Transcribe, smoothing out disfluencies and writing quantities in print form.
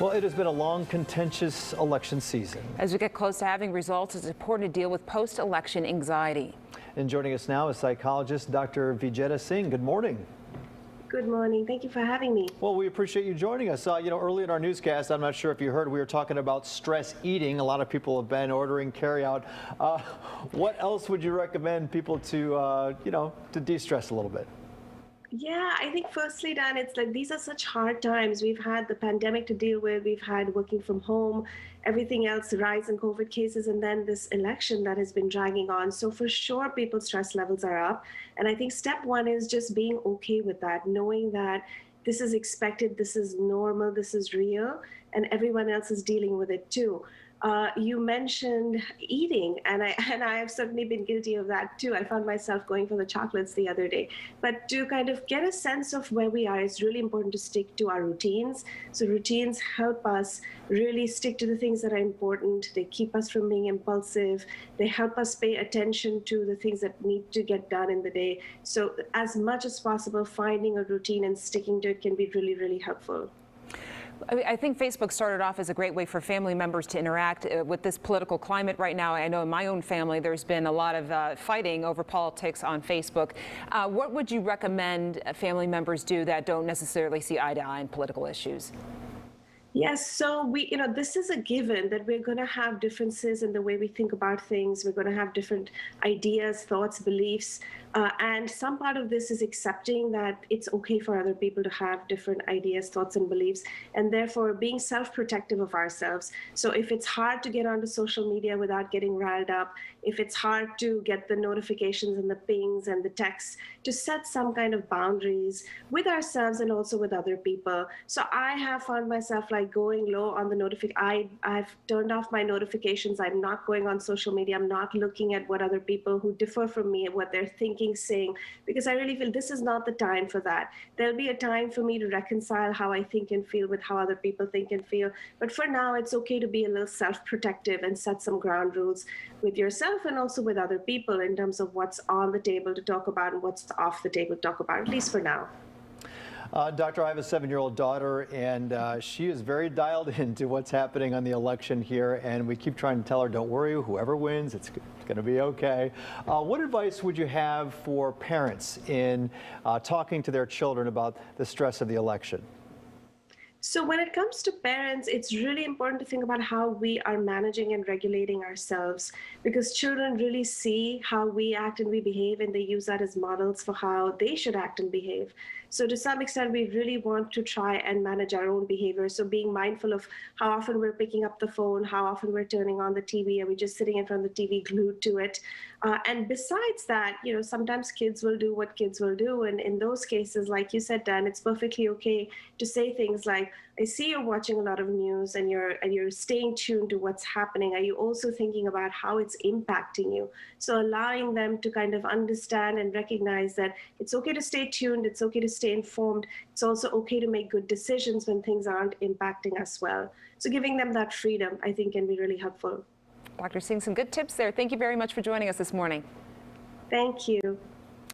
Well, it has been a long, contentious election season. As we get close to having results, it's important to deal with post-election anxiety. And joining us now is psychologist Dr. Vijeta Singh. Good morning. Good morning. Thank you for having me. Well, we appreciate you joining us. Early in our newscast, I'm not sure if you heard, we were talking about stress eating. A lot of people have been ordering carryout. What else would you recommend people to, to de-stress a little bit? Yeah, I think firstly, Dan, it's like these are such hard times. We've had the pandemic to deal with. We've had working from home, everything else, the rise in COVID cases, and then this election that has been dragging on. So for sure, people's stress levels are up. And I think step one is just being okay with that, knowing that this is expected, this is normal, this is real, and everyone else is dealing with it too. You mentioned eating, and I have certainly been guilty of that too. I found myself going for the chocolates the other day. But to kind of get a sense of where we are, it's really important to stick to our routines. So routines help us really stick to the things that are important. They keep us from being impulsive. They help us pay attention to the things that need to get done in the day. So as much as possible, finding a routine and sticking to it can be really, really helpful. I think Facebook started off as a great way for family members to interact with this political climate right now. I know in my own family there's been a lot of fighting over politics on Facebook. What would you recommend family members do that don't necessarily see eye to eye on political issues? Yes, so this is a given that we're going to have differences in the way we think about things. We're going to have different ideas, thoughts, beliefs. And some part of this is accepting that it's okay for other people to have different ideas, thoughts, and beliefs, and therefore being self-protective of ourselves. So if it's hard to get onto social media without getting riled up, if it's hard to get the notifications and the pings and the texts, to set some kind of boundaries with ourselves and also with other people. So I have found myself like going low on the notification. I've turned off my notifications. I'm not going on social media. I'm not looking at what other people who differ from me, what they're thinking, saying, because I really feel this is not the time for that. There'll be a time for me to reconcile how I think and feel with how other people think and feel. But for now, it's okay to be a little self-protective and set some ground rules with yourself and also with other people in terms of what's on the table to talk about and what's off the table to talk about, at least for now. Doctor, I have a 7-year-old daughter, and she is very dialed into what's happening on the election here, and we keep trying to tell her, don't worry, whoever wins, it's going to be okay. What advice would you have for parents in talking to their children about the stress of the election? So when it comes to parents, it's really important to think about how we are managing and regulating ourselves, because children really see how we act and we behave, and they use that as models for how they should act and behave. So to some extent, we really want to try and manage our own behavior. So being mindful of how often we're picking up the phone, how often we're turning on the TV, are we just sitting in front of the TV glued to it? And besides that, sometimes kids will do what kids will do. And in those cases, like you said, Dan, it's perfectly okay to say things like, I see you're watching a lot of news and you're staying tuned to what's happening. Are you also thinking about how it's impacting you? So allowing them to kind of understand and recognize that it's okay to stay tuned, it's okay to stay informed. It's also okay to make good decisions when things aren't impacting us well. So giving them that freedom, I think, can be really helpful. Dr. Singh, some good tips there. Thank you very much for joining us this morning. Thank you.